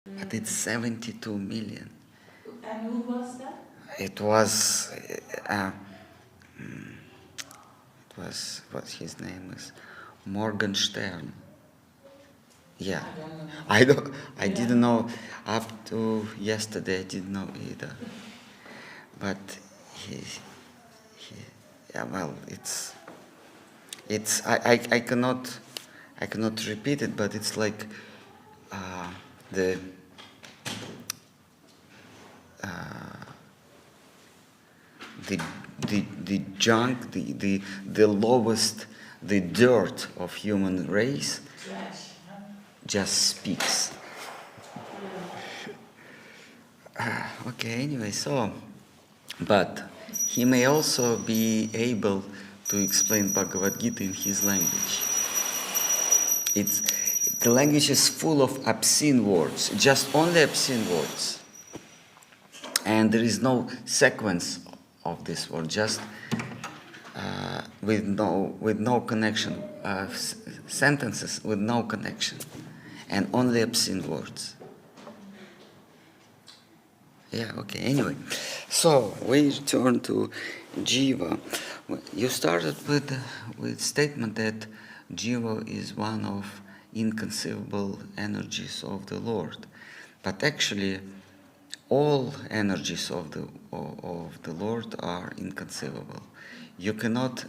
But it's 72 million. And who was that? It was, what his name is, Morgenstern. Yeah, I didn't know up to yesterday. I didn't know either. But he yeah, well, I cannot repeat it, but it's like the uh, the junk, the lowest, the dirt of human race Trash, huh? just speaks. Okay, anyway, so, but he may also be able to explain Bhagavad Gita in his language. The language is full of obscene words, just only obscene words. And there is no sequence of this word, just with no connection, sentences with no connection, and only obscene words. Yeah, okay, anyway. So, we turn to Jiva. You started with statement that Jiva is one of inconceivable energies of the Lord. But actually, all energies of the Lord are inconceivable. You cannot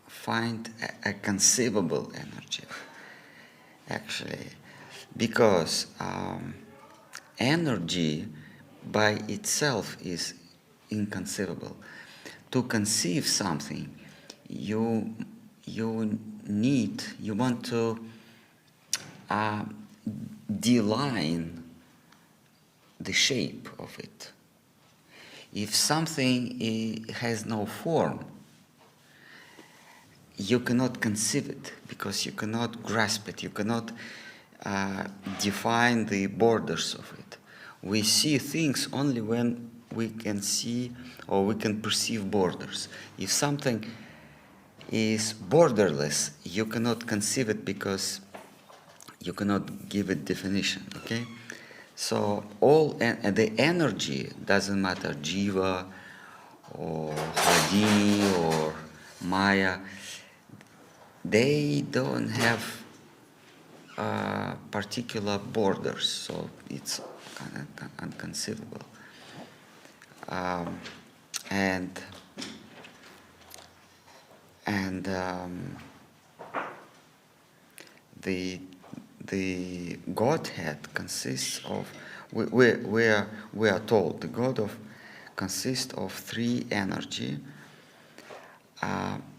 find a conceivable energy, actually, because energy by itself is inconceivable. To conceive something, you want to deline the shape of it. If something has no form, you cannot conceive it because you cannot grasp it, you cannot define the borders of it. We see things only when we can see or we can perceive borders. If something is borderless, you cannot conceive it because you cannot give it definition, okay? So the energy doesn't matter, Jiva or Hladini or Maya, they don't have particular borders, so it's kind of unconceivable. And the Godhead consists of, we are told the God of consists of three energy.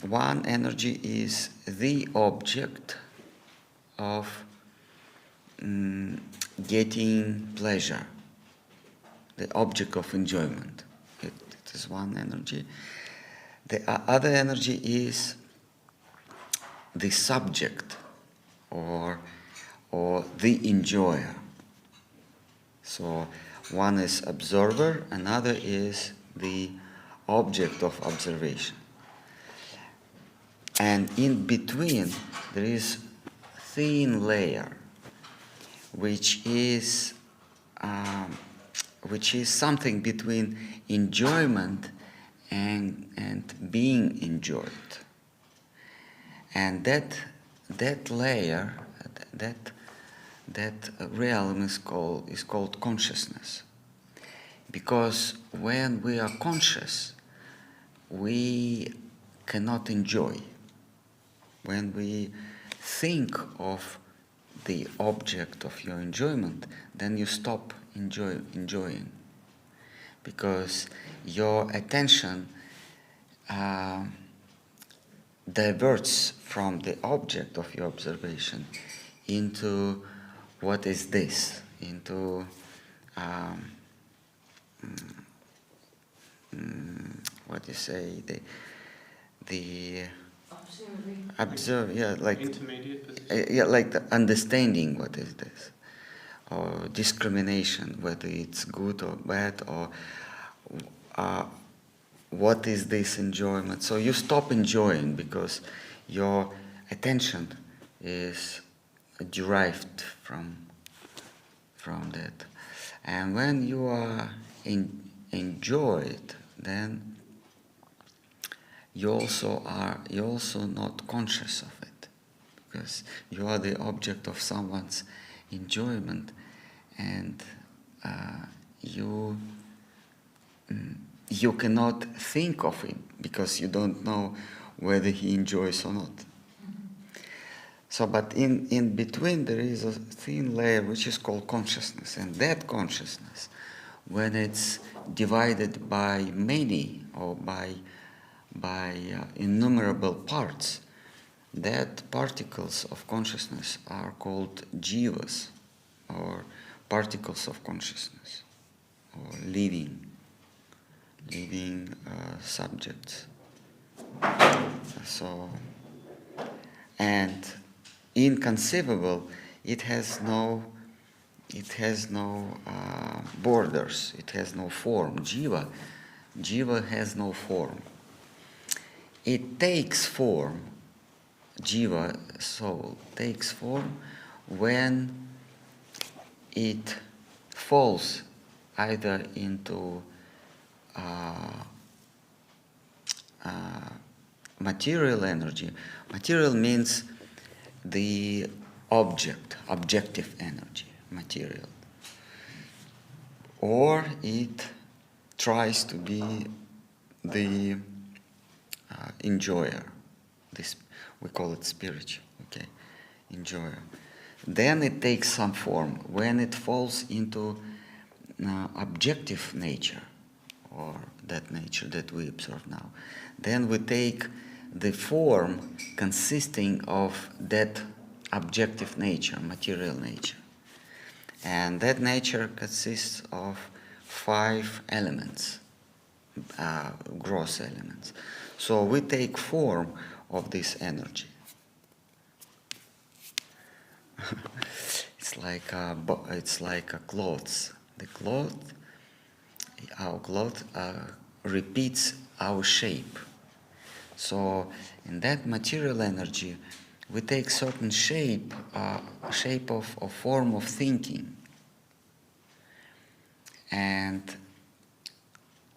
One energy is the object of getting pleasure, the object of enjoyment. It is one energy. The other energy is the subject or the enjoyer. So one is observer, another is the object of observation. And in between there is thin layer, which is something between enjoyment and being enjoyed. And that layer, that realm is called consciousness. Because when we are conscious, we cannot enjoy. When we think of the object of your enjoyment, then you stop enjoying. Because your attention diverts from the object of your observation into what is this, into what you say, the observe, yeah, like intermediate position. yeah, like the understanding what is this, or discrimination, whether it's good or bad, or what is this enjoyment. So you stop enjoying because your attention is derived from from that. And when you are enjoy it, then you're also not conscious of it, because you are the object of someone's enjoyment, and you cannot think of it because you don't know whether he enjoys or not. So, but in between there is a thin layer which is called consciousness, and that consciousness, when it's divided by many or by innumerable parts, that particles of consciousness are called jivas, or particles of consciousness, or living subjects. So, and inconceivable, it has no borders, it has no form. Jiva has no form. It takes form. Jiva, soul, takes form when it falls either into material energy. Material means the objective energy, material. Or it tries to be the enjoyer. We call it spiritual, okay, enjoyer. Then it takes some form when it falls into objective nature, or that nature that we observe now. Then we take the form consisting of that objective nature, material nature. And that nature consists of 5 elements, gross elements. So we take form of this energy. It's like a clothes. Our cloth repeats our shape. So in that material energy, we take certain shape of form of thinking, and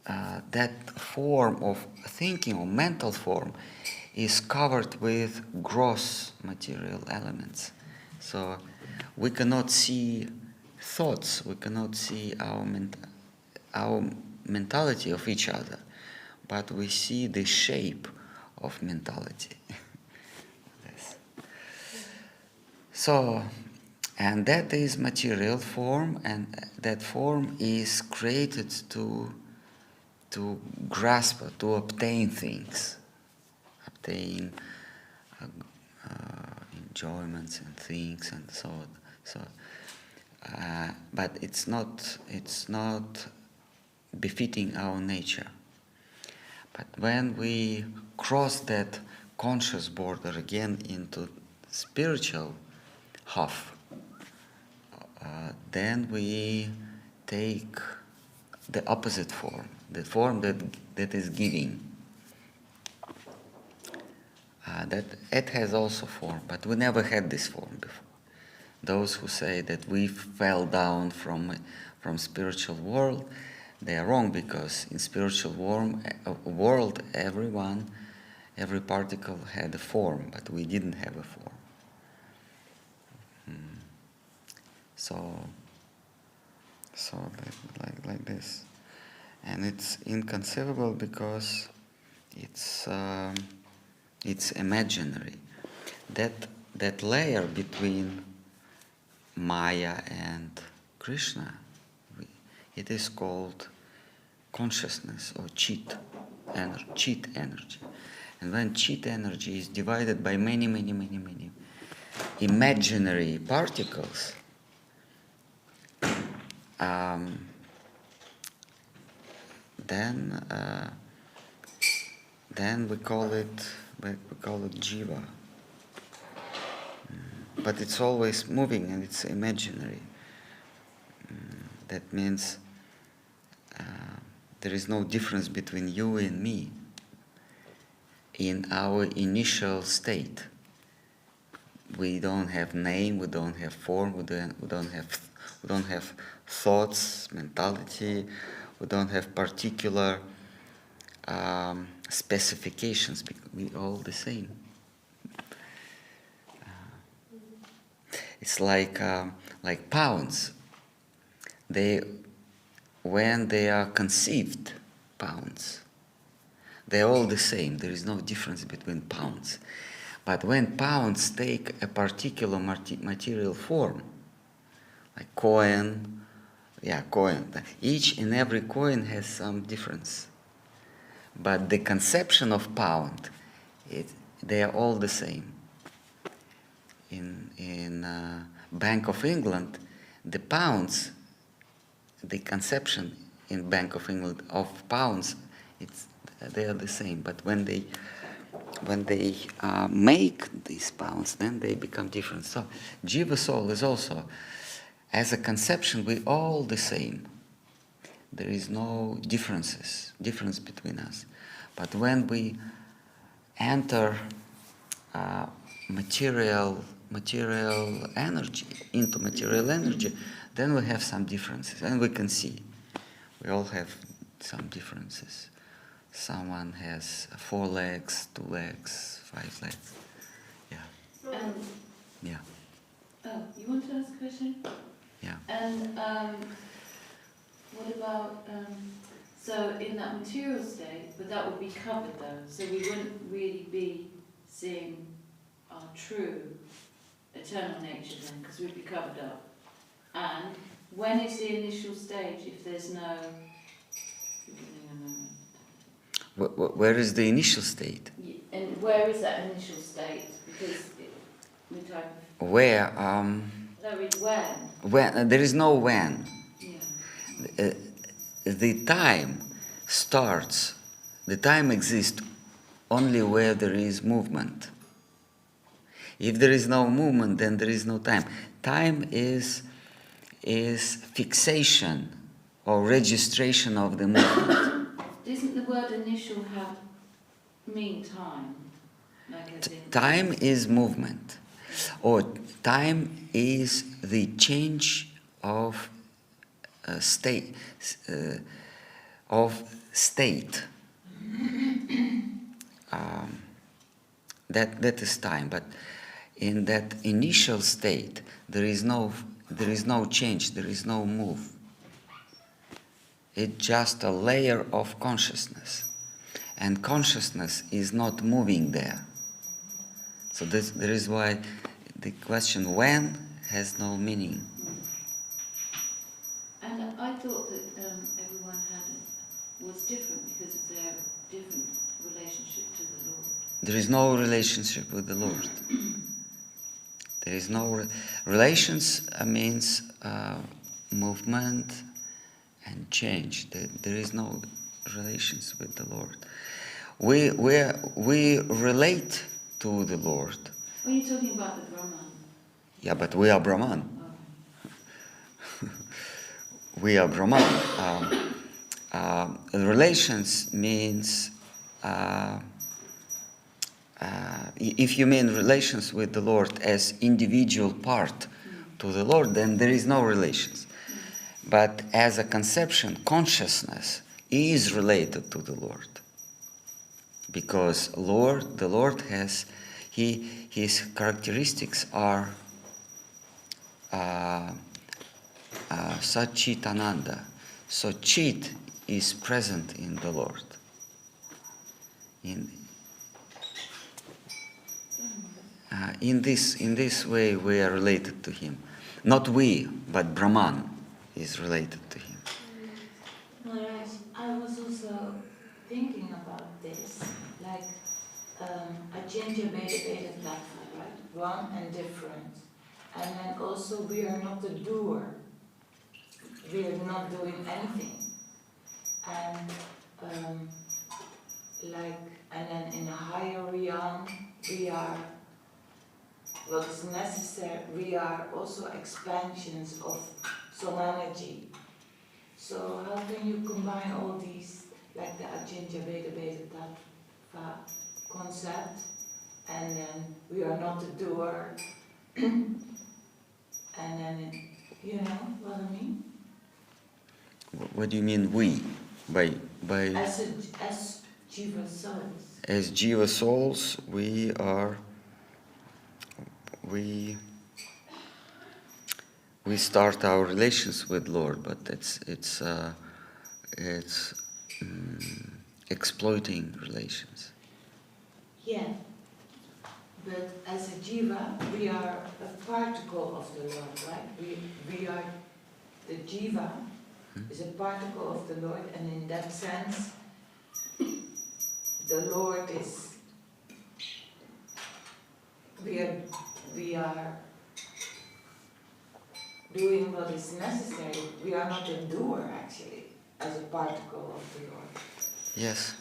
that form of thinking, or mental form, is covered with gross material elements. So we cannot see thoughts, we cannot see our mentality of each other, but we see the shape of mentality. Yes. So, and that is material form, and that form is created to grasp, to obtain things, obtain enjoyments and things and so on. So, but it's not befitting our nature. But when we cross that conscious border again into spiritual half, then we take the opposite form, the form that is giving. That it has also form, but we never had this form before. Those who say that we fell down from spiritual world, they are wrong, because in spiritual world, every particle had a form, but we didn't have a form. So like this, and it's inconceivable because it's imaginary. That layer between Maya and Krishna, it is called consciousness, or chit energy. And when chit energy is divided by many imaginary particles, then we call it jiva. But it's always moving and it's imaginary. That means there is no difference between you and me in our initial state. We don't have name, we don't have form, we don't have We don't have thoughts, mentality. We don't have particular specifications. We all the same. It's like pounds. When they are conceived, pounds, they're all the same. There is no difference between pounds. But when pounds take a particular material form, like coin, each and every coin has some difference. But the conception of pound, they are all the same. In Bank of England, the pounds, the conception in Bank of England of pounds, they are the same. But when they make these pounds, then they become different. So Jiva soul is also, as a conception, we all the same. There is no difference between us. But when we enter material energy, into material energy, then we have some differences, and we can see. We all have some differences. Someone has 4 legs, 2 legs, 5 legs. Yeah. Yeah. Oh, you want to ask a question? Yeah. And what about, so in that material state, but that would be covered though, so we wouldn't really be seeing our true eternal nature then, because we'd be covered up. And when is the initial stage if there's no, give me a moment. Where is the initial state? And where is that initial state? Because we type of... Where? No, it's when. When there is no when. Yeah. The time starts. The time exists only where there is movement. If there is no movement, then there is no time. Time is fixation or registration of the movement. Doesn't the word initial mean time? Time is movement, or time is the change of state. That is time, but in that initial state there is no change, there is no move. It's just a layer of consciousness, and consciousness is not moving there. So there is why the question when has no meaning. And I thought that everyone was different because of their different relationship to the Lord. There is no relationship with the Lord. There is no relations means movement and change. There is no relations with the Lord. We relate to the Lord. Are you talking about the Brahman? Yeah, but we are Brahman. Okay. We are Brahman. Relations means, if you mean relations with the Lord as individual part to the Lord, then there is no relations. But as a conception, consciousness is related to the Lord. Because the Lord has, his characteristics are Satchitananda. So Chit is present in the Lord. In this way we are related to him. Not we, but Brahman is related to him. Maharaj, I was also thinking about this, like Achintya Beta Tattva, right? One and different. And then also we are not the doer. We are not doing anything. And and then in a higher realm, we are what is necessary. We are also expansions of some energy. So how can you combine all these, like the Achintya Beta Tattva concept, and then we are not the doer, and then You know what I mean? What do you mean we? By As Jiva souls. as Jiva souls, we start our relations with Lord, but it's exploiting relations. Yeah. But as a Jiva, we are a particle of the Lord, right? We are, the Jiva is a particle of the Lord, and in that sense, the Lord is, we are doing what is necessary. We are not a doer, actually, as a particle of the Lord. Yes.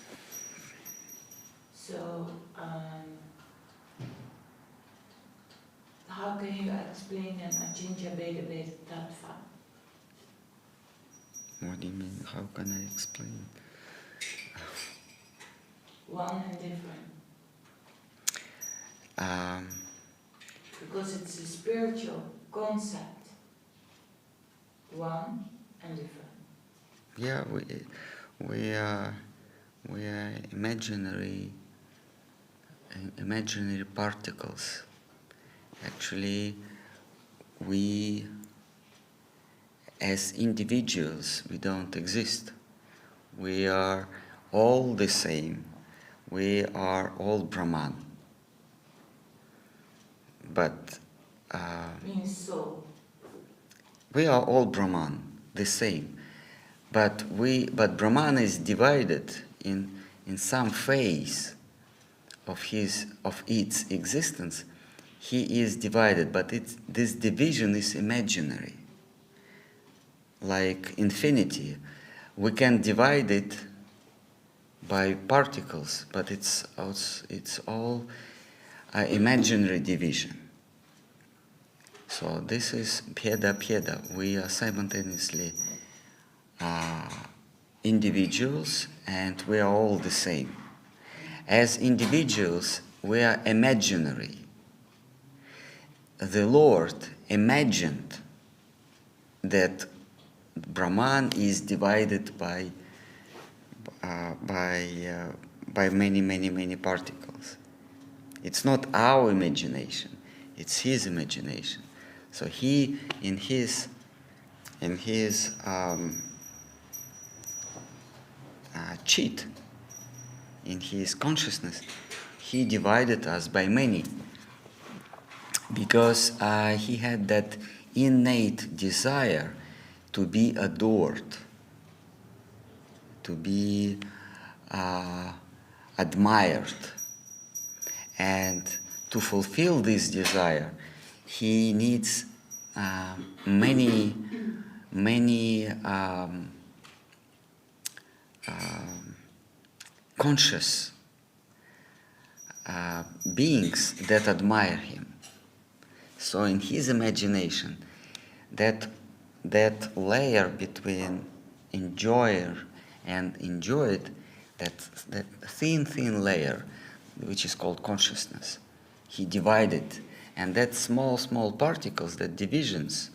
So, how can you explain an Achincha Beda Beda Tattva? What do you mean? How can I explain? One and different. Because it's a spiritual concept. One and different. Yeah, we are imaginary particles. Actually, we as individuals, we don't exist. We are all the same. We are all Brahman. But Means soul. we are all Brahman, the same. But Brahman is divided in some phase of its existence. He is divided, but this division is imaginary. Like infinity, we can divide it by particles, but it's all imaginary division. So this is Pheda. We are simultaneously individuals, and we are all the same. As individuals, we are imaginary. The Lord imagined that Brahman is divided by many particles. It's not our imagination; it's His imagination. So He, in his cheat, in His consciousness, He divided us by many, because He had that innate desire to be adored, to be admired. And to fulfill this desire, He needs many conscious beings that admire Him. So in His imagination, that layer between enjoyer and enjoyed, that thin layer, which is called consciousness, He divided. And that small particles, that divisions,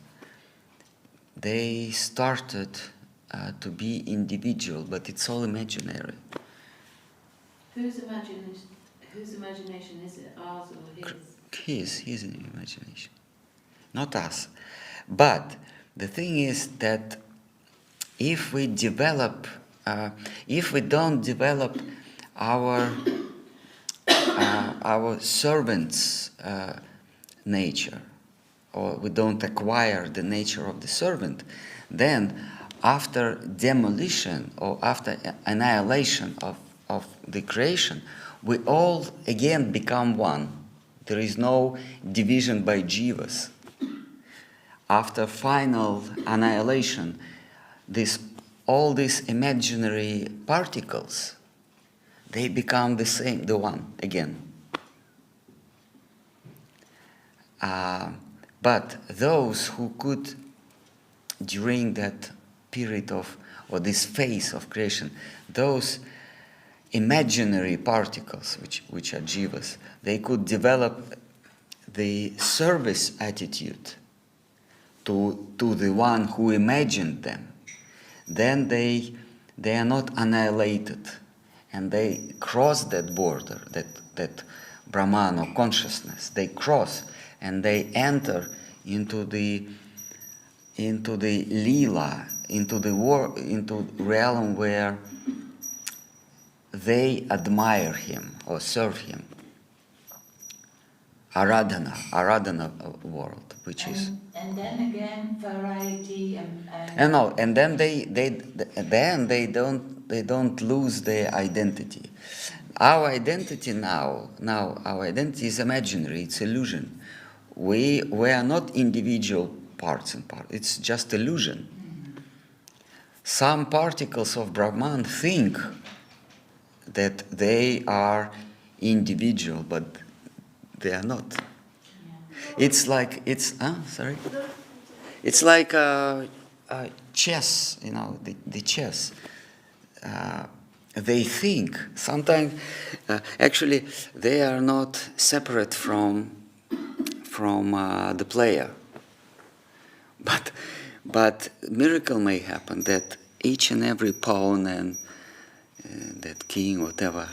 they started to be individual, but it's all imaginary. Whose imagination is it? Ours or His? His imagination, not us. But the thing is that if we don't develop our servant's nature, or we don't acquire the nature of the servant, then after demolition or after annihilation of the creation, we all again become one. There is no division by jivas. After final annihilation, all these imaginary particles, they become the same, the one again. But those who could, during that period or this phase of creation, those imaginary particles, which are jivas, they could develop the service attitude to the one who imagined them, then they are not annihilated, and they cross that border, that Brahman or consciousness. They cross and they enter into the lila, into the realm where they admire him or serve him. Aradhana world, which is. And then again, variety And then they don't lose their identity. Our identity now our identity is imaginary. It's illusion. We are not individual parts and parts. It's just illusion. Some particles of Brahman think that they are individual, but they are not. It's like It's like chess, the chess. They think sometimes. Actually, they are not separate from the player. But miracle may happen that each and every pawn and that king, whatever,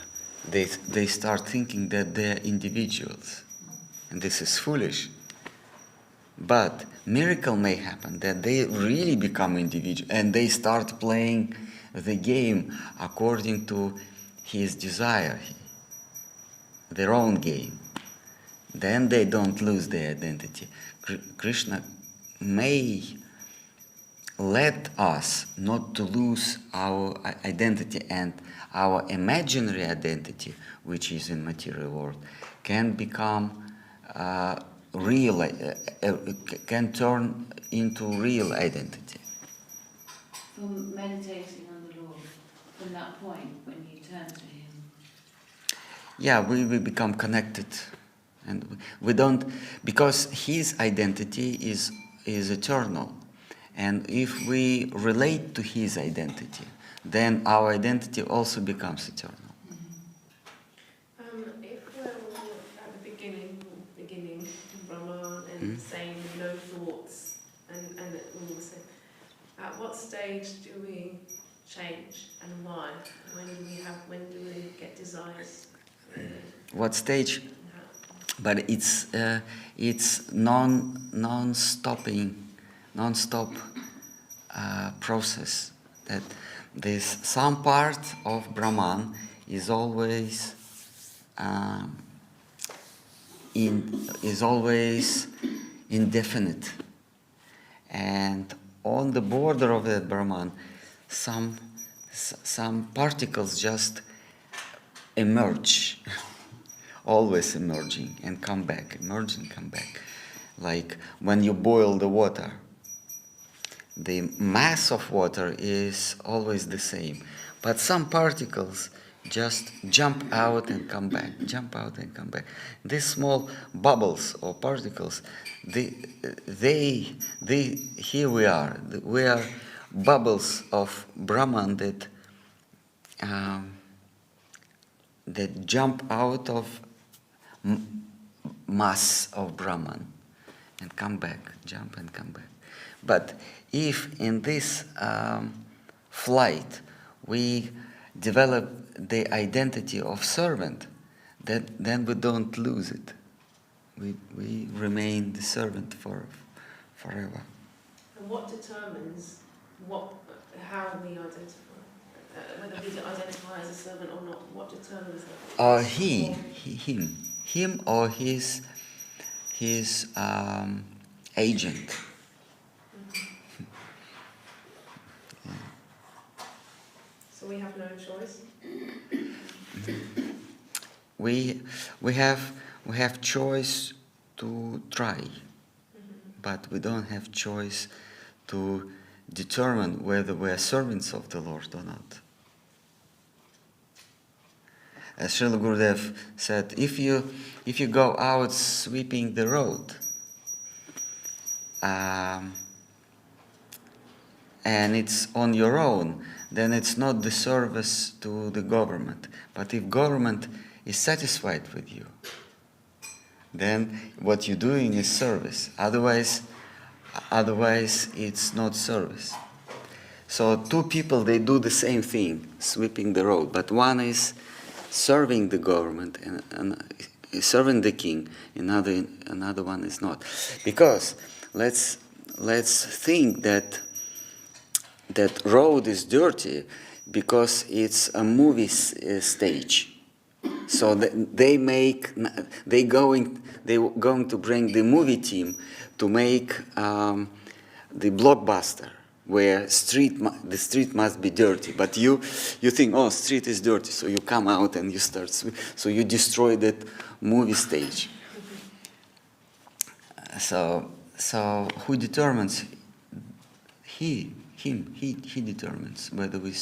they start thinking that they're individuals, and this is foolish. But miracle may happen that they really become individual and they start playing the game according to his desire, their own game. Then they don't lose their identity. Krishna may let us not to lose our identity, and our imaginary identity, which is in material world, can become real, can turn into real identity. From meditating on the Lord, from that point when you turn to Him. Yeah, we become connected, and we don't, because His identity is eternal, and if we relate to His identity, then our identity also becomes eternal. If we're all at the beginning, Brahman, and saying no thoughts, and all the same, at what stage do we change and why? When do we get desires? What stage? But it's non-stop process. That this some part of Brahman is always indefinite, and on the border of that Brahman, some particles just emerge, always emerging and come back, emerging, come back. Like when you boil the water, the mass of water is always the same, but some particles just jump out and come back, jump out and come back. These small bubbles or particles, they here we are bubbles of Brahman that jump out of mass of Brahman and come back, jump and come back. But if in this flight we develop the identity of servant, then we don't lose it. We remain the servant forever. And what determines how we identify? Whether we identify as a servant or not, what determines that? Or him or his agent. So we have no choice. We have choice to try, but we don't have choice to determine whether we are servants of the Lord or not. As Srila Gurudev said, if you go out sweeping the road, and it's on your own, then it's not the service to the government. But if government is satisfied with you, then what you're doing is service. Otherwise, Otherwise, it's not service. So two people, they do the same thing, sweeping the road, but one is serving the government and serving the king, another one is not. Because let's think that road is dirty because it's a movie stage. So they're going to bring the movie team to make the blockbuster where the street must be dirty. But you think, oh, street is dirty, so you come out and you start. So you destroy that movie stage. So who determines? He determines whether we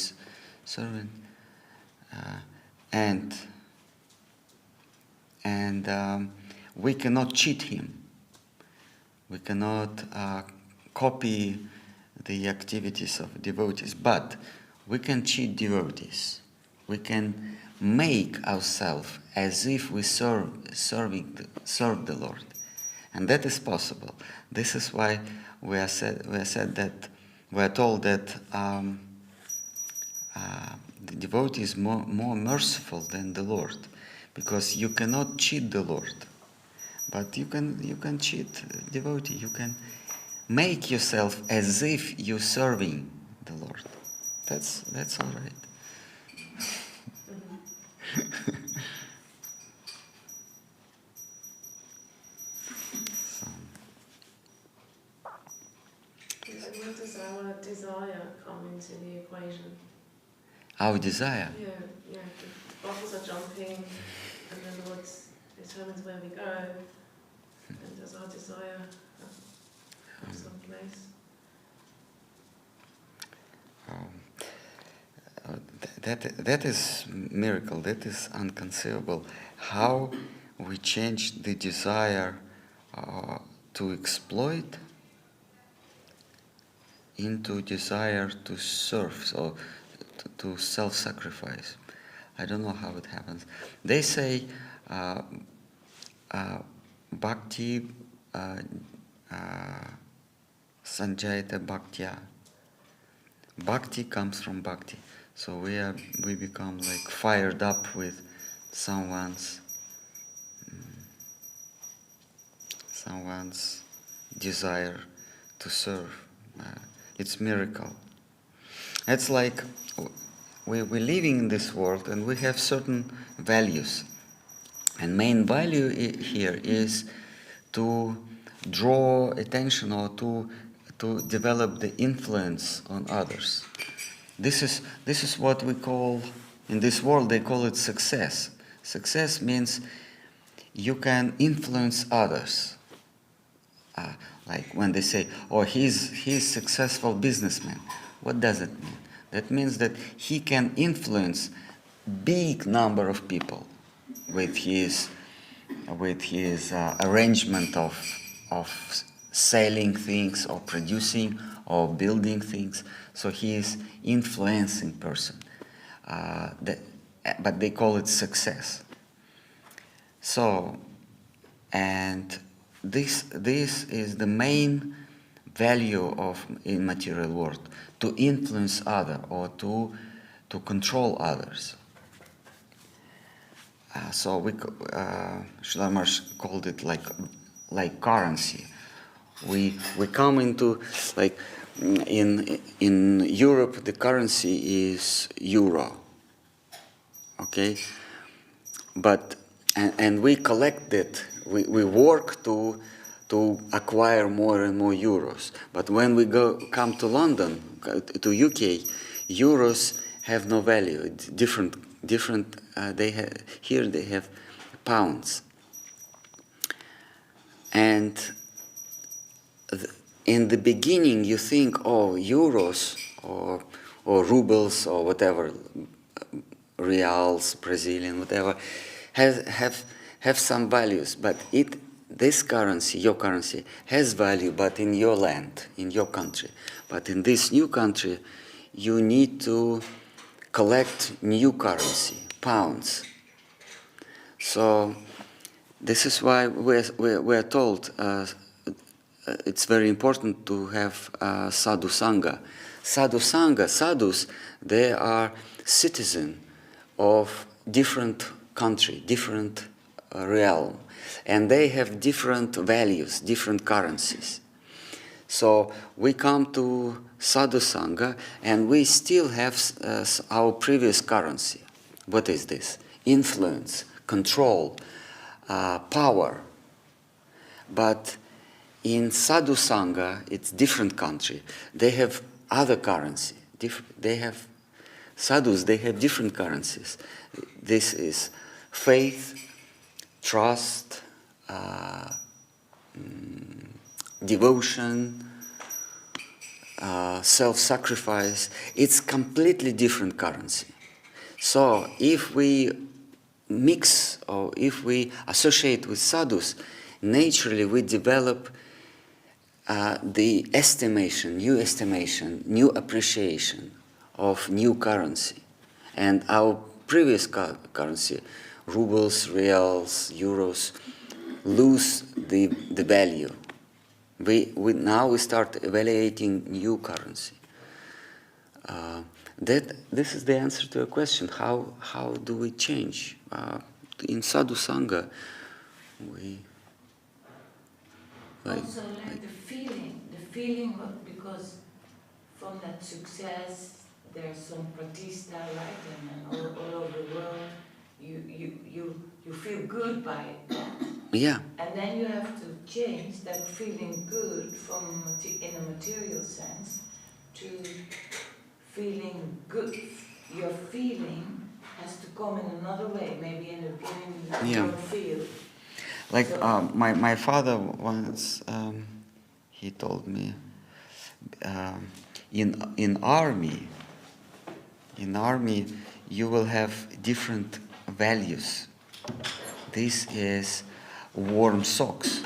servant and we cannot cheat him. We cannot copy the activities of devotees, but we can cheat devotees. We can make ourselves as if we serve the Lord, and that is possible. This is why we are told that the devotee is more merciful than the Lord, because you cannot cheat the Lord, but you can cheat devotee. You can make yourself as if you're serving the Lord. That's all right. Where does our desire come into the equation? Our desire. Yeah. The bubbles are jumping, and the Lord determines where we go. And does our desire have some place? That is miracle. That is inconceivable. How we change the desire to exploit into desire to serve, so to self-sacrifice. I don't know how it happens. They say Bhakti Sanjayata Bhaktya. Bhakti comes from Bhakti. So we become like fired up with someone's desire to serve. It's miracle. It's like we're living in this world and we have certain values. And main value here is to draw attention or to develop the influence on others. This is what we call, in this world they call it success. Success means you can influence others. Like when they say, oh, he's successful businessman. What does it mean? That means that he can influence big number of people with his arrangement of selling things or producing or building things. So he is influencing person. But they call it success. So, and this is the main value of in material world, to influence other or to control others. So we Srila Maharaj called it like currency. We come into, like in Europe the currency is euro. Okay, but and we collect it. We work to acquire more and more euros. But when we come to London, to UK, euros have no value. It's different. Here they have pounds. And in the beginning, you think, oh, euros or rubles or whatever, reals, Brazilian, whatever, have some values, but this currency, your currency, has value, but in your land, in your country. But in this new country, you need to collect new currency, pounds. So this is why we're told it's very important to have sadhu sangha. Sadhus, they are citizens of different country, different realm, and they have different values, different currencies. So we come to sadhu sangha, and we still have our previous currency. What is this? Influence, control, power. But in sadhu sangha, it's different country. They have other currency. They have sadhus. They have different currencies. This is faith, trust, devotion, self-sacrifice. It's completely different currency. So if we mix or if we associate with sadhus, naturally we develop the new appreciation of new currency. And our previous currency, rubles, reals, euros, lose the value. Now we start evaluating new currency. This is the answer to a question. How do we change? In sadhu sangha, we also like the feeling of, because from that success there's some pratista, right, and all over the world you feel good by it. Yeah. And then you have to change that feeling good from in a material sense to feeling good. Your feeling has to come in another way. Maybe in the beginning you don't feel. Like So, my father once, he told me, in army you will have different values. This is warm socks.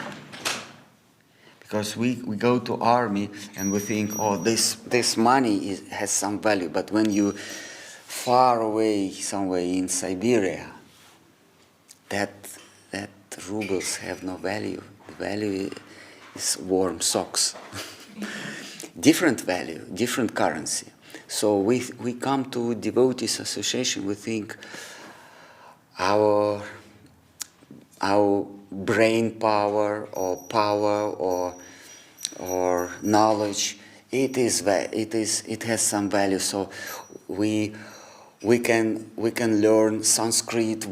Because we go to army and we think, oh, this money has some value. But when you far away somewhere in Siberia, that rubles have no value. The value is warm socks. Different value, different currency. So we come to devotees association. We think our brain power or knowledge, it has some value. So we can learn Sanskrit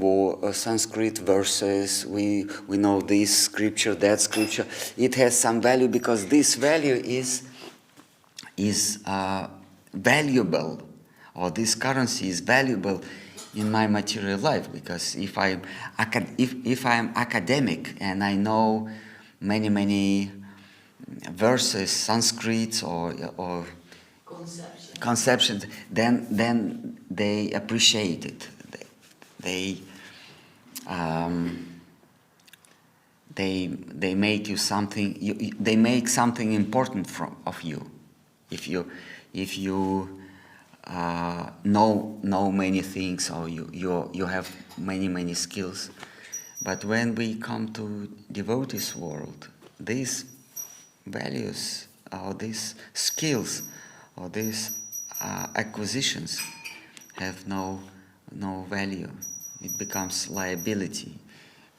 verses. We know this scripture, that scripture. It has some value because this value is valuable, or this currency is valuable in my material life. Because if I'm academic and I know many verses, Sanskrit or conceptions, then they appreciate it. They make you something. They make something important of you. If you know many things, or you have many skills. But when we come to devotees world, these values or these skills or these acquisitions have no value. It becomes liability,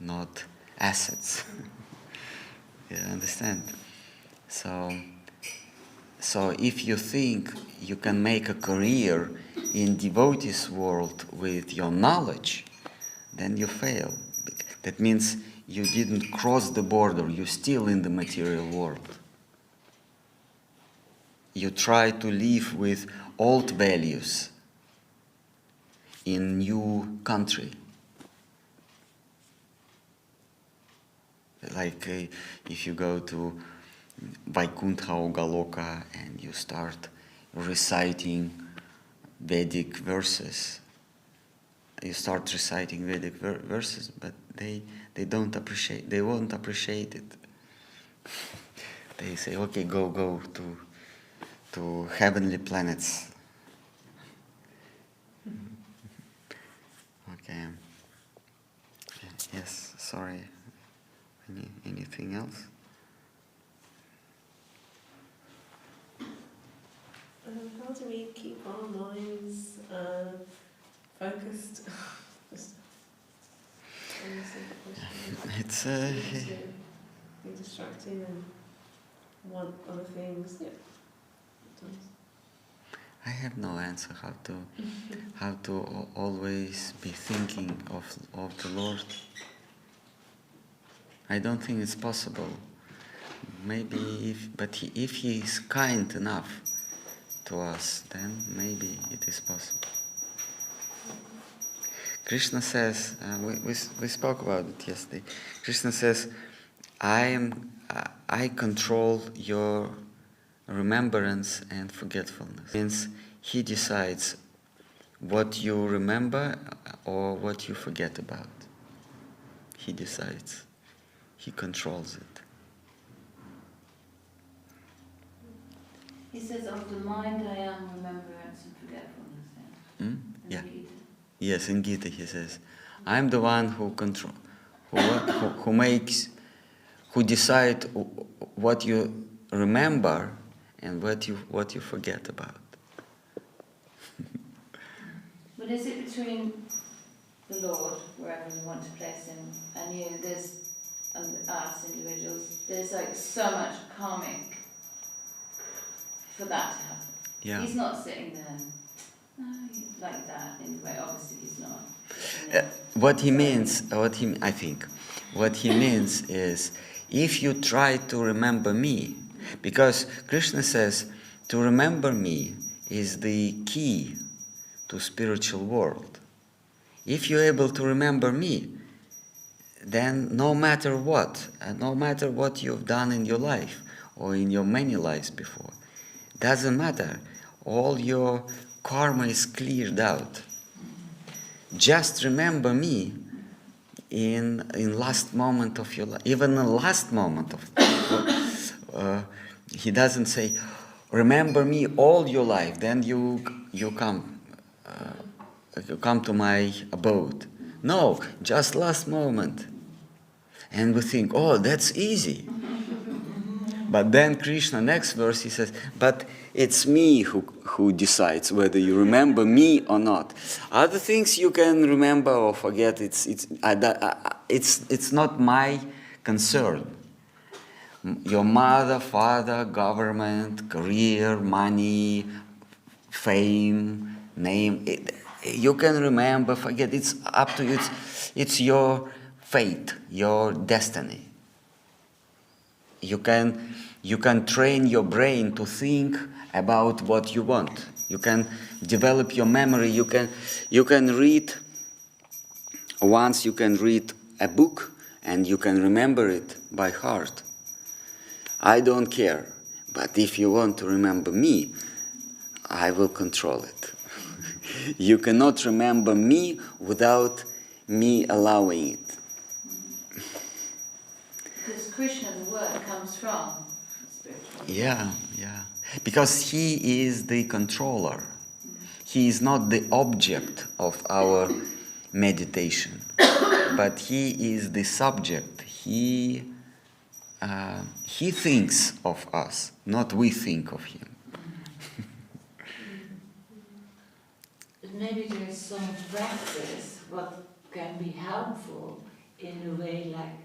not assets. You understand? So if you think you can make a career in devotees world with your knowledge, then you fail. That means you didn't cross the border. You're still in the material world. You try to live with old values in new country. Like if you go to Vaikuntha or Galoka and you start reciting Vedic verses. You start reciting Vedic verses, but they won't appreciate it. They say, okay, go to heavenly planets. Okay. Yes, sorry. Anything else? How do we keep our minds focused? Just on the simple question. It's To be distracted and want other things. Yeah. Sometimes. I have no answer how to always be thinking of the Lord. I don't think it's possible. Maybe if he is kind enough to us, then maybe it is possible. Krishna says, we spoke about it yesterday. Krishna says, I control your remembrance and forgetfulness. Means he decides what you remember or what you forget about. He decides. He controls it. He says, of the mind I am remembrance and forgetfulness. Yeah. In Yeah. the Gita. Yes, in Gita he says, I'm the one who control, who makes, who decide what you remember and what you forget about. But is it between the Lord, wherever we want to place him, and you, and us individuals, there's like so much karmic for that to happen. Yeah. He's not sitting there, like that, in a way, obviously he's not. What he means is, if you try to remember me, because Krishna says, to remember me is the key to spiritual world. If you're able to remember me, then no matter what you've done in your life or in your many lives before, doesn't matter. All your karma is cleared out. Just remember me in last moment of your life, even the last moment of. He doesn't say, remember me all your life. Then you come to my abode. No, just last moment. And we think, oh, that's easy. But then Krishna, next verse, he says, but it's me who decides whether you remember me or not. Other things you can remember or forget, it's not my concern. Your mother, father, government, career, money, fame, name, you can remember, forget, it's up to you, it's your fate, your destiny. You can train your brain to think about what you want. You can develop your memory. You can read once. You can read a book and you can remember it by heart. I don't care, but if you want to remember me, I will control it. You cannot remember me without me allowing it. Because Krishna, the word, comes from spiritual. Yeah. Because he is the controller. He is not the object of our meditation, but he is the subject. He thinks of us, not we think of him. But maybe there is some practice what can be helpful in a way like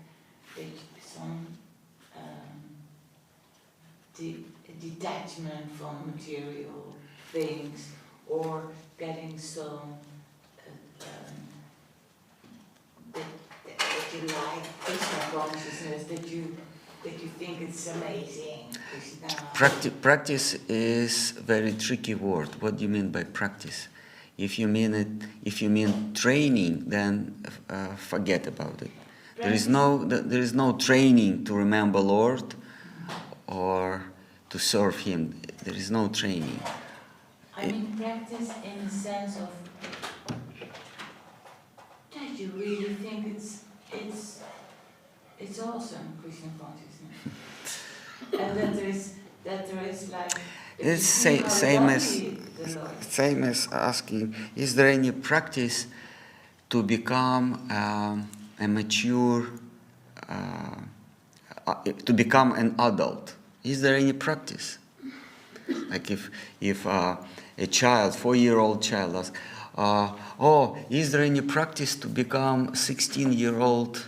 some detachment from material things, or getting some that you like Krishna consciousness, that you think it's amazing. Krishna. Practice is a very tricky word. What do you mean by practice? If you mean training, then forget about it. There is no training to remember Lord or to serve Him. There is no training. I mean practice in the sense of that you really think it's awesome, Krishna consciousness, and that there is like. It's same as asking, is there any practice to become a mature, to become an adult? Is there any practice? Like if a child, 4-year-old child asks, oh, is there any practice to become 16-year-old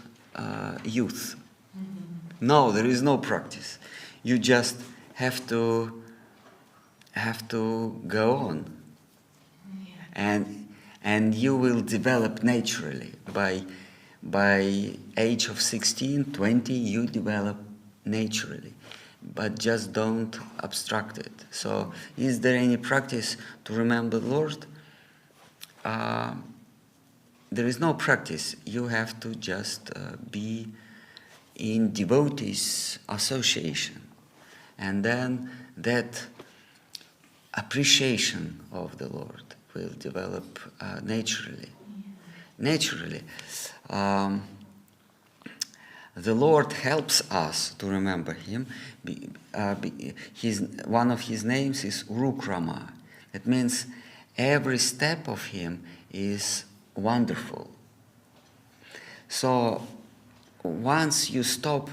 youth? No, there is no practice. You just have to go on, and you will develop naturally. By age of 16, 20, you develop naturally, but just don't abstract it. So, is there any practice to remember the Lord? There is no practice. You have to just be in devotees association, and then that appreciation of the Lord will develop naturally. Naturally. The Lord helps us to remember Him. One of His names is Rukrama. That means every step of Him is wonderful. So once you stop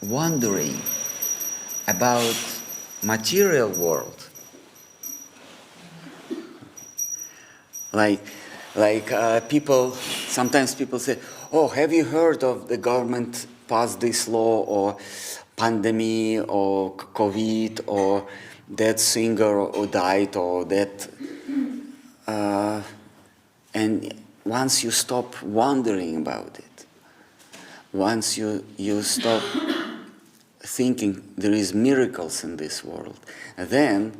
wondering about material world, like sometimes people say, oh, have you heard of the government passed this law, or pandemic, or COVID, or that singer who died, or that, and once you stop wondering about it, once you stop thinking there is miracles in this world, then,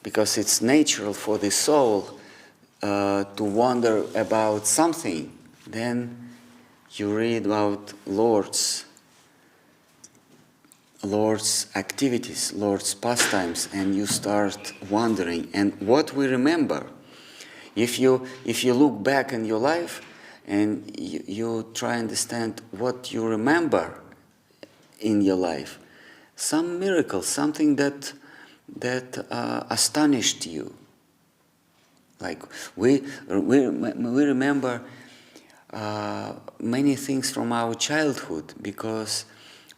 because it's natural for the soul to wonder about something, then you read about Lord's activities, Lord's pastimes, and you start wondering. And what we remember, if you look back in your life and you try to understand what you remember in your life, some miracle, something that astonished you. Like we remember many things from our childhood, because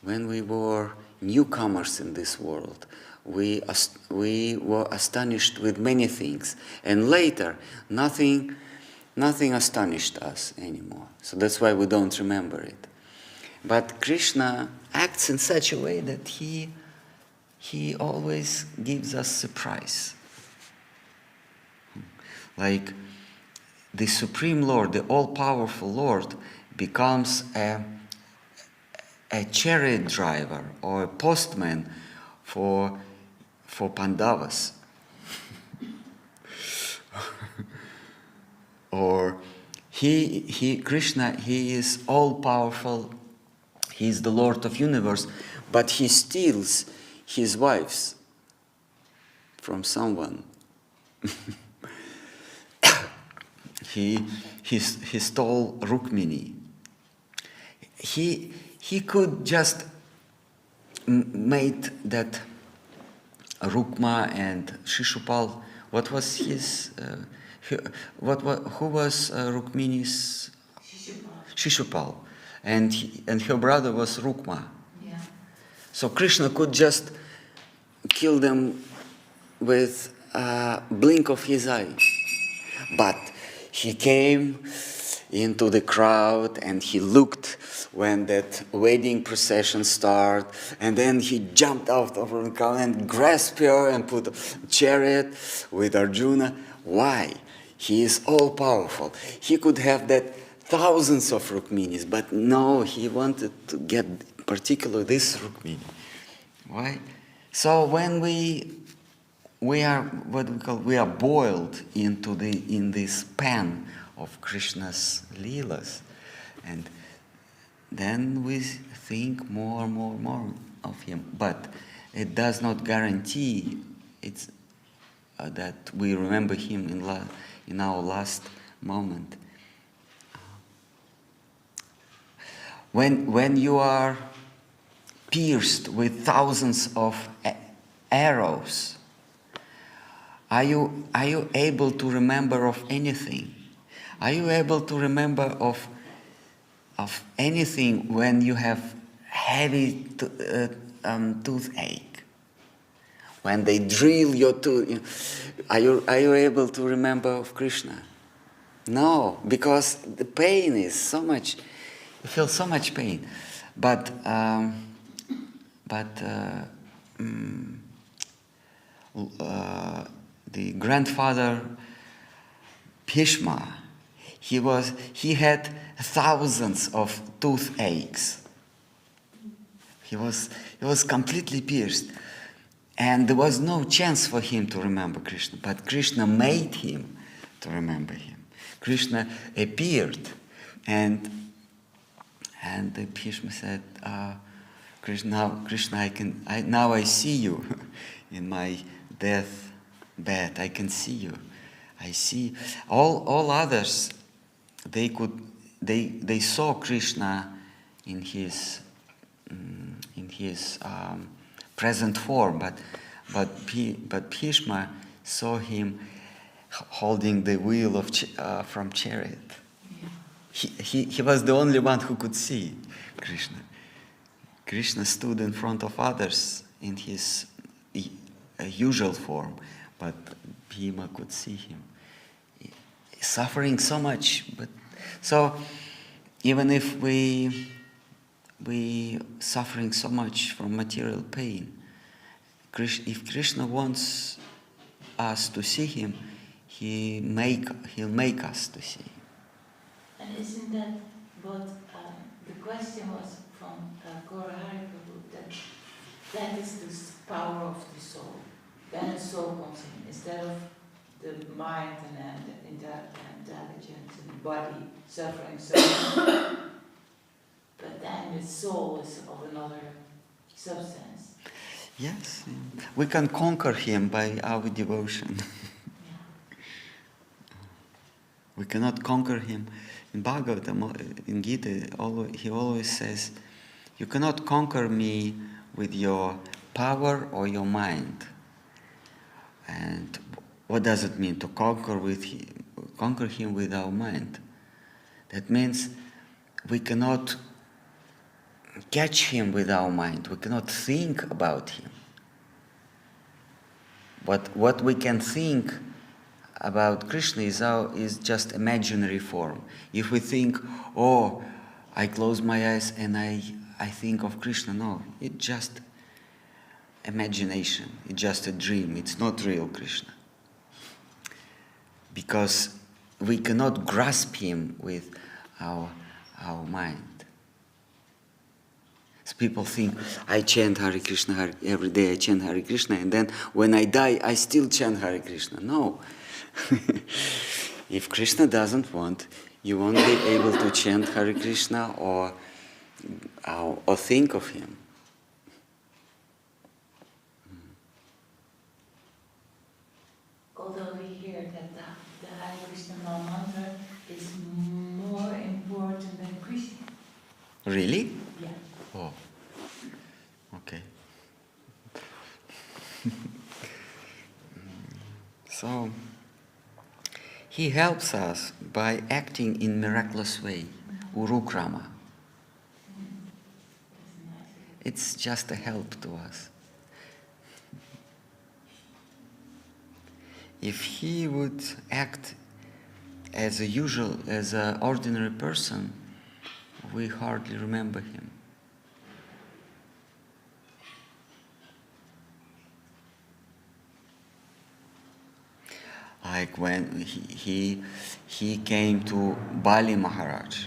when we were newcomers in this world, we were astonished with many things, and later nothing astonished us anymore. So that's why we don't remember it. But Krishna acts in such a way that he always gives us surprise. Like the Supreme Lord, the all-powerful Lord, becomes a chariot driver or a postman for Pandavas. Or Krishna, he is all-powerful, he is the Lord of universe, but he steals his wives from someone. He stole Rukmini. He could just made that Rukma and Shishupal. What was his? Who was Rukmini's? Shishupal, and her brother was Rukma. Yeah. So Krishna could just kill them with a blink of his eye, but he came into the crowd and he looked when that wedding procession started, and then he jumped out of the crowd and grasped her and put a chariot with Arjuna. Why? He is all powerful. He could have that thousands of Rukminis, but no, he wanted to get particularly this Rukmini. Why? So when we are we are boiled in this pan of Krishna's Leelas, and then we think more of him. But it does not guarantee that we remember him in our last moment. When you are pierced with thousands of arrows, are you able to remember of anything? Are you able to remember of anything when you have heavy toothache? When they drill your tooth, are you able to remember of Krishna? No, because the pain is so much, you feel so much pain. But the grandfather Bhishma, he had thousands of toothaches. He was completely pierced. And there was no chance for him to remember Krishna. But Krishna made him to remember him. Krishna appeared. And the Bhishma said, Krishna, now I see you in my death bed. I can see you. I see all others. They saw Krishna in his present form, but Bhishma saw him holding the wheel of from chariot. He was the only one who could see Krishna. Krishna stood in front of others in his usual form, but Bhima could see him. Suffering so much, but so even if we suffering so much from material pain, if Krishna wants us to see him, he'll make us to see him. And isn't that what the question was from Gaura Hari Prabhu, that is the power of the soul. Then the soul comes in, instead of the mind and intelligence and the body suffering so much. But then the soul is of another substance. Yes, we can conquer him by our devotion. Yeah. We cannot conquer him. In Bhagavatam, in Gita, he always says, you cannot conquer me with your power or your mind. And what does it mean to conquer him with our mind? That means we cannot catch him with our mind. We cannot think about him. What we can think about Krishna is just imaginary form. If we think, oh, I close my eyes and I think of Krishna, no, it's just imagination. It's just a dream. It's not real Krishna. Because we cannot grasp him with our mind. So people think, I chant Hare Krishna every day, I chant Hare Krishna, and then when I die, I still chant Hare Krishna. No. If Krishna doesn't want, you won't be able to chant Hare Krishna or think of him. Although we hear that the Hare Krishna mantra is more important than Krishna. Really? Yeah. Oh, okay. So, he helps us by acting in miraculous way, urukrama. It's just a help to us. If he would act as an ordinary person, we hardly remember him. Like when he came to Bali Maharaj,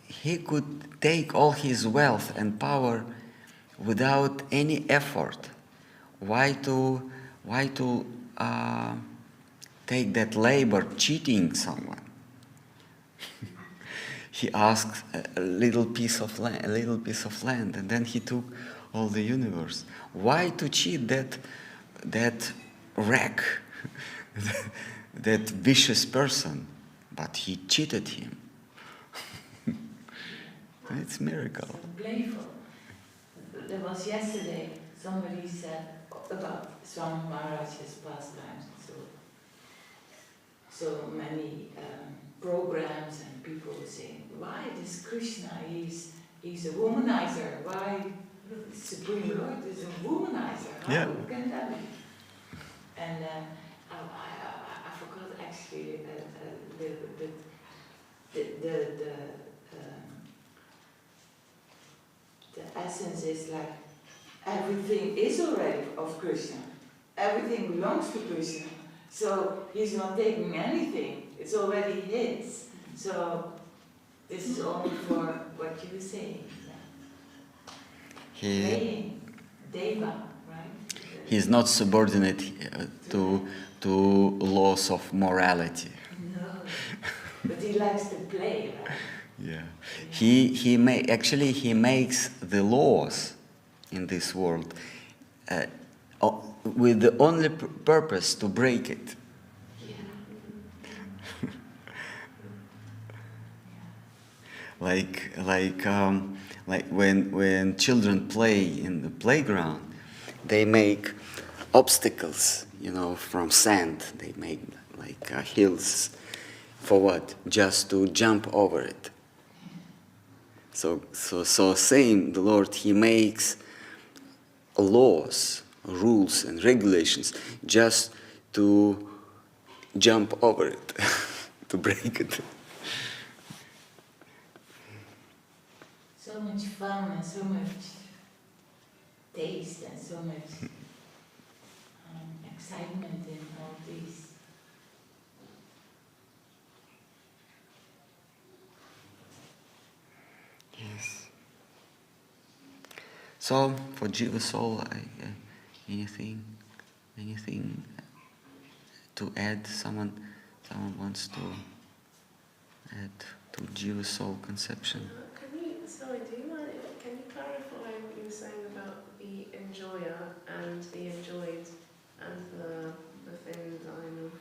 he could take all his wealth and power without any effort. Why to take that labor cheating someone? He asked a little piece of land, and then he took all the universe. Why to cheat that wreck, that vicious person? But he cheated him. It's a miracle. So playful. There was yesterday, somebody said about Swami Maharaj's pastimes, so many programs, and people were saying, why this Krishna, he's a womanizer, why Supreme Lord is a womanizer. How Yeah. can that be? And I forgot actually a little bit the essence is like everything is already of Krishna. Everything belongs to Krishna. So he's not taking anything. It's already his. So this is only for what you were saying. Playing. Deva, right? He's not subordinate to laws of morality. No. But he likes to play, right? Yeah. He makes the laws in this world with the only purpose to break it. Yeah. Like when children play in the playground, they make obstacles, from sand. They make like hills. For what? Just to jump over it. So same, the Lord, He makes laws, rules and regulations just to jump over it, to break it. So much fun and so much taste and so much excitement in all these. Yes. So for Jiva Soul, anything to add? Someone wants to add to Jiva Soul conception. Can you clarify what you were saying about the enjoyer and the enjoyed and the thin line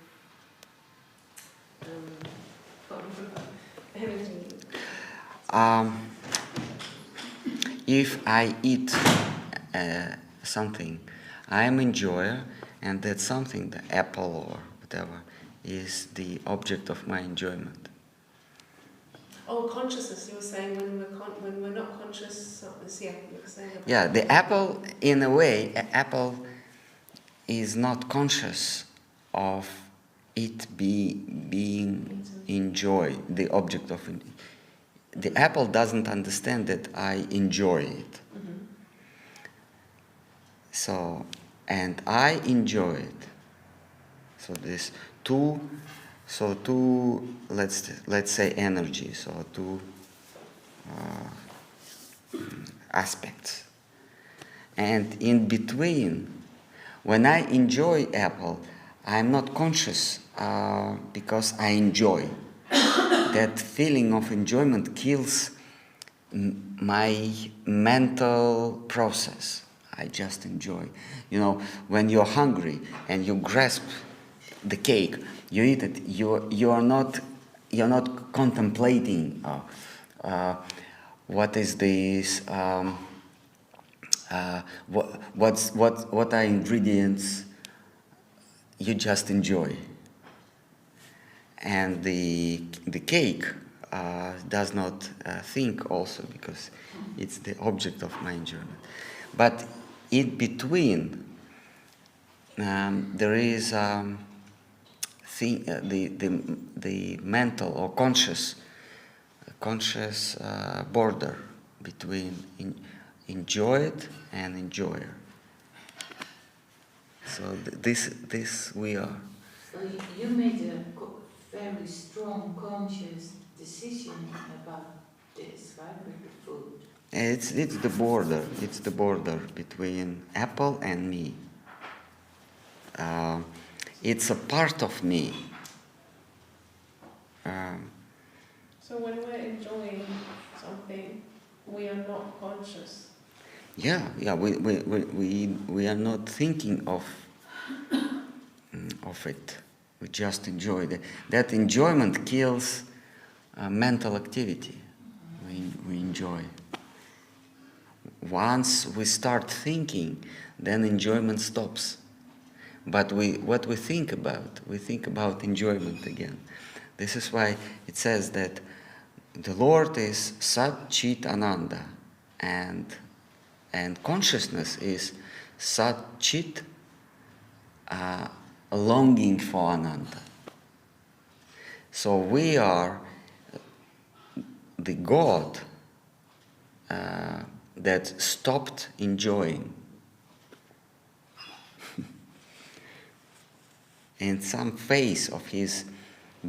of energy? If I eat something, I am enjoyer, and that something, the apple or whatever, is the object of my enjoyment. Oh, consciousness. You were saying when we're not conscious. You were saying about Yeah, the apple, in a way, apple is not conscious of it being enjoyed, the object of it. The apple doesn't understand that I enjoy it. Mm-hmm. So, and I enjoy it. So this two, let's say energy. So two aspects. And in between, when I enjoy apple, I'm not conscious because I enjoy. That feeling of enjoyment kills my mental process. I just enjoy. When you're hungry and you grasp the cake, you eat it. You're not contemplating what is this. What are ingredients? You just enjoy. And the cake does not think also, because it's the object of my enjoyment. But in between, there is the mental or conscious border between enjoyed and enjoyer. So this we are. So you made a very strong conscious decision about this, right, with the food. It's the border. It's the border between apple and me. It's a part of me. So when we're enjoying something, we are not conscious. Yeah. We are not thinking of it. We just enjoy it. That enjoyment kills mental activity. We enjoy. Once we start thinking, then enjoyment stops. But what we think about enjoyment again. This is why it says that the Lord is Sat Chit Ananda, and And consciousness is Sat Chit, longing for Ananta. So we are the God that stopped enjoying. In some phase of his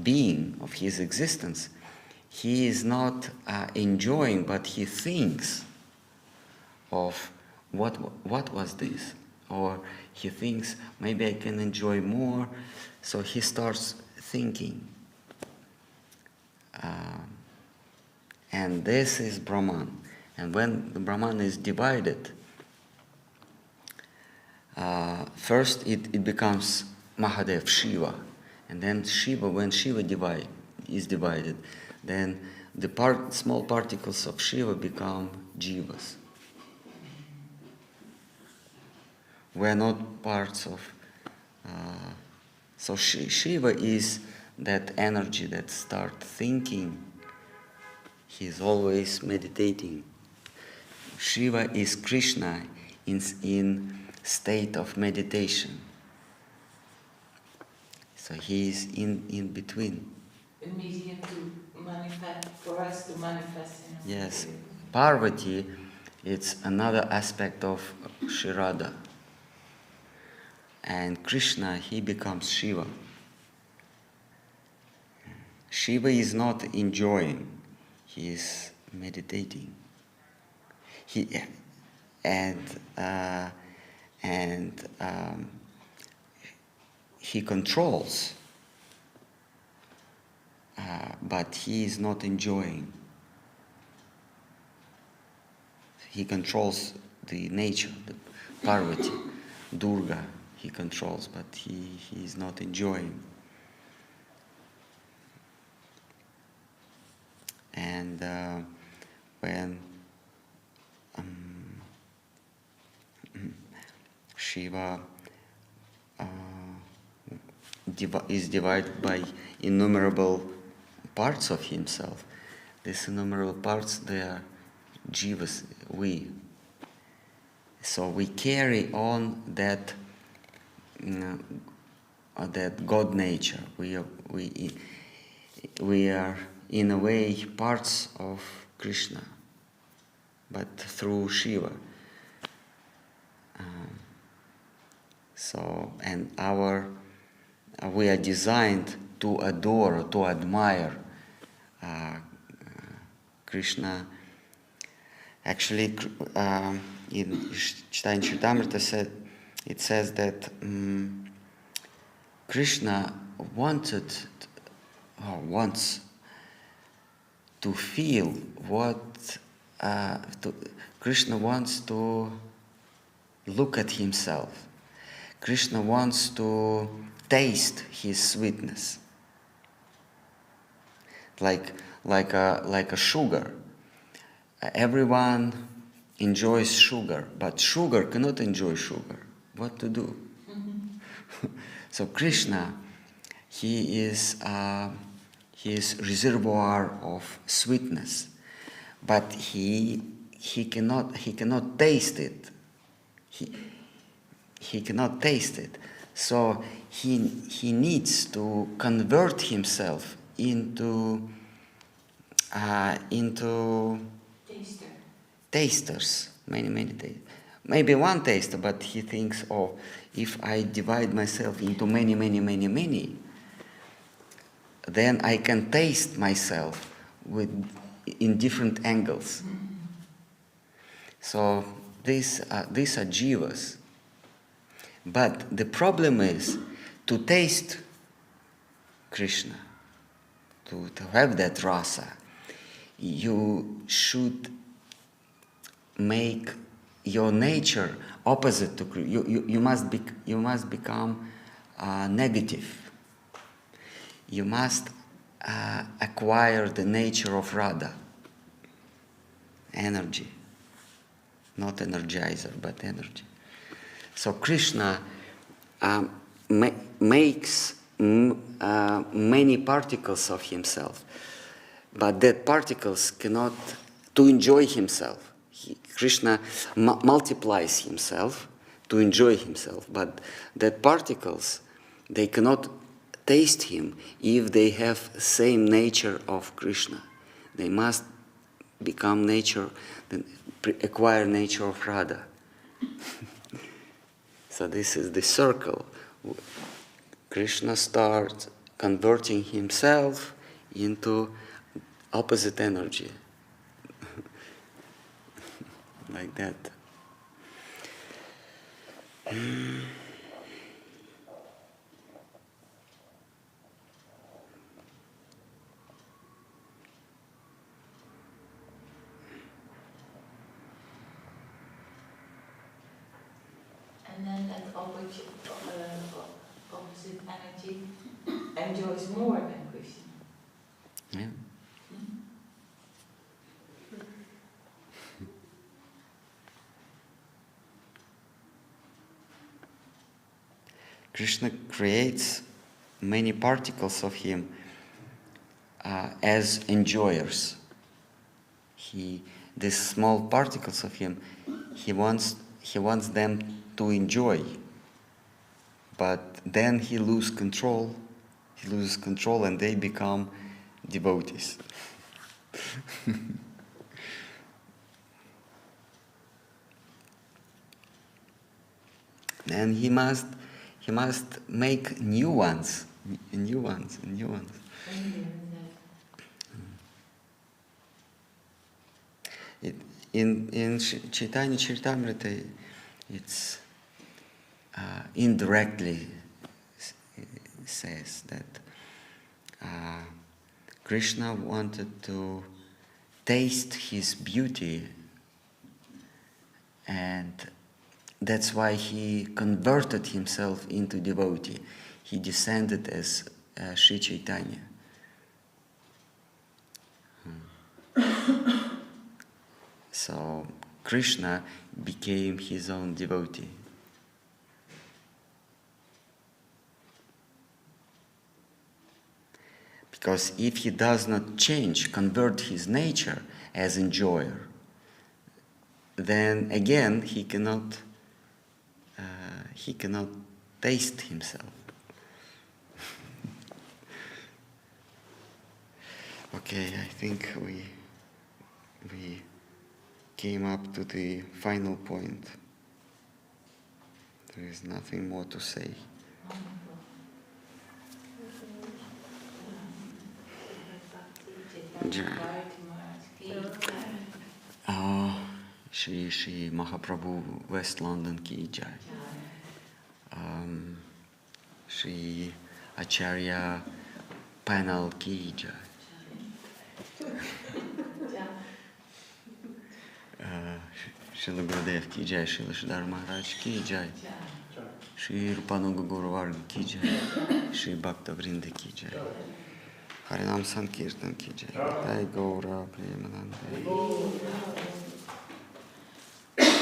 being, of his existence, he is not enjoying, but he thinks of what was this, or he thinks maybe I can enjoy more, so he starts thinking. And this is Brahman. And when the Brahman is divided, first it becomes Mahadev, Shiva, and then Shiva, when Shiva is divided, then the small particles of Shiva become Jivas. We are not parts of... so Shiva is that energy that starts thinking. He is always meditating. Shiva is Krishna in state of meditation. So he is in between. A medium to manifest, for us to manifest. Yes. Parvati, it's another aspect of Sri Radha. And Krishna, he becomes Shiva. Shiva is not enjoying, he is meditating. He controls, but he is not enjoying. He controls the nature, the Parvati, Durga. He controls, but he is not enjoying. And when Shiva is divided by innumerable parts of himself, these innumerable parts, they are jivas, we. So we carry on that God nature. We are in a way parts of Krishna, but through Shiva. And we are designed to adore, to admire Krishna. Actually, in Chaitanya Charitamrita it says that Krishna wants to feel what Krishna wants to look at himself. Krishna wants to taste his sweetness, like a sugar. Everyone enjoys sugar, but sugar cannot enjoy sugar. What to do? So Krishna, he is reservoir of sweetness, but he cannot taste it. He cannot taste it. So he needs to convert himself into tasters. Many tasters. Maybe one taster, but he thinks, oh, if I divide myself into many, then I can taste myself in different angles. So these are jivas. But the problem is to taste Krishna, to have that rasa. You should make your nature opposite to Krishna. You must become negative. You must acquire the nature of Radha, energy, not energizer, but energy. So Krishna makes many particles of himself, but that particles cannot to enjoy himself. Krishna multiplies himself to enjoy himself, but that particles, they cannot taste him if they have same nature of Krishna. They must become nature, acquire nature of Radha. So this is the circle. Krishna starts converting himself into opposite energy. Like that. And then that opposite energy enjoys more than Krishna. Yeah. Krishna creates many particles of him as enjoyers. These small particles of him, he wants them to enjoy, but then he loses control, and they become devotees. And he must make new ones. In Chaitanya Charitamrita, it's indirectly says that Krishna wanted to taste his beauty, and that's why he converted himself into devotee. He descended as Sri Chaitanya. So Krishna became his own devotee. Because if he does not convert his nature as enjoyer, then again he cannot taste himself. Okay, I think we came up to the final point. There is nothing more to say. Shri Mahaprabhu, West London ki jai. Shri Acharya Panel ki jai. Srila Gurudev ki jai. Srila Sridhar Maharaj ki jai. Shri Rupanuga Guru Varga ki jai. Shri Bhakta Vrinda ki jai. Harinam Sankirtan ki jai. Jai Gaura Premanande.